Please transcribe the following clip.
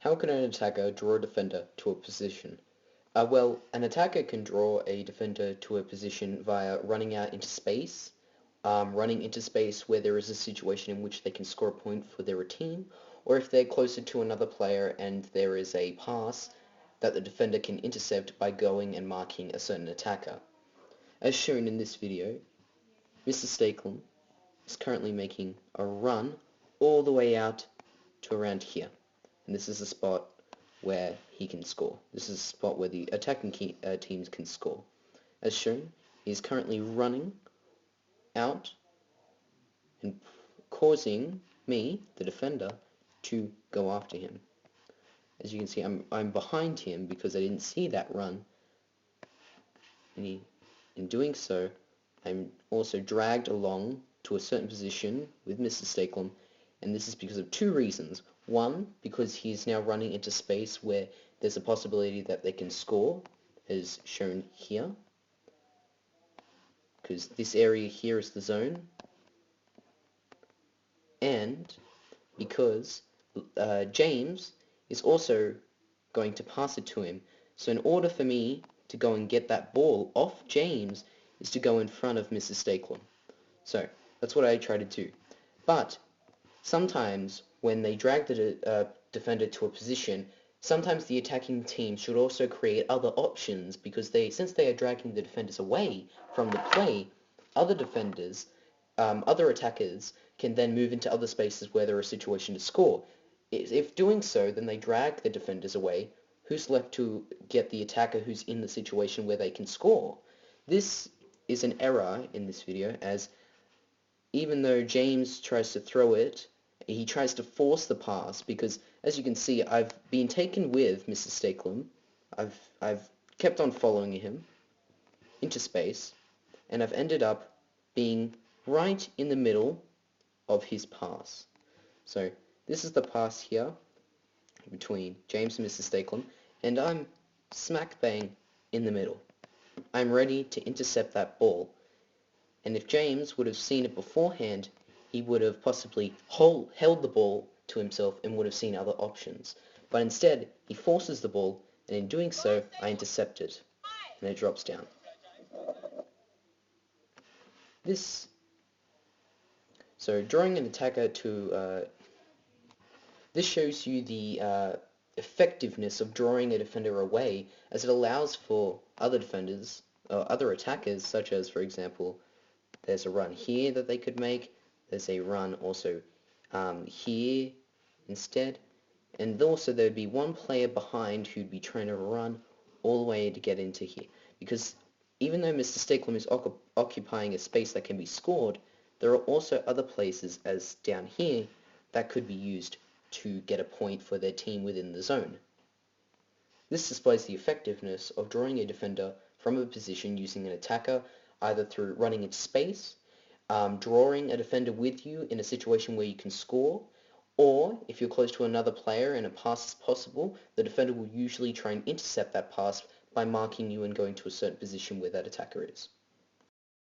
How can an attacker draw a defender to a position? Well, an attacker can draw a defender to a position via running out into space, running into space where there is a situation in which they can score a point for their team, or if they're closer to another player and there is a pass that the defender can intercept by going and marking a certain attacker. As shown in this video, Mr. Stakelum is currently making a run all the way out to around here. And this is the spot where he can score. This is a spot where the attacking teams can score. As shown, he is currently running out and causing me, the defender, to go after him. As you can see, I'm behind him because I didn't see that run. And in doing so, I'm also dragged along to a certain position with Mr. Stakelum, and this is because of two reasons. One, because he's now running into space where there's a possibility that they can score, as shown here, because this area here is the zone, and because James is also going to pass it to him. So in order for me to go and get that ball off James is to go in front of Mrs. Stakelum. So that's what I try to do. But sometimes when they drag the defender to a position, sometimes the attacking team should also create other options because since they are dragging the defenders away from the play, other defenders, other attackers can then move into other spaces where there is a situation to score. If doing so, then they drag the defenders away. Who's left to get the attacker who's in the situation where they can score? This is an error in this video, as even though James tries to throw it, he tries to force the pass because, as you can see, I've been taken with Mr. Stakelum. I've kept on following him into space, and I've ended up being right in the middle of his pass. So this is the pass here between James and Mr. Stakelum, and I'm smack bang in the middle. I'm ready to intercept that ball, and if James would have seen it beforehand, he would have possibly held the ball to himself and would have seen other options. But instead, he forces the ball, and in doing so, I intercept it, and it drops down. So drawing an attacker to this shows you the effectiveness of drawing a defender away, as it allows for other defenders, or other attackers, such as, for example, there's a run here that they could make, there's a run also here instead, and also there'd be one player behind who'd be trying to run all the way to get into here, because even though Mr. Stakelum is occupying a space that can be scored, there are also other places, as down here, that could be used to get a point for their team within the zone. This displays the effectiveness of drawing a defender from a position using an attacker, either through running into space, drawing a defender with you in a situation where you can score, or if you're close to another player and a pass is possible, the defender will usually try and intercept that pass by marking you and going to a certain position where that attacker is.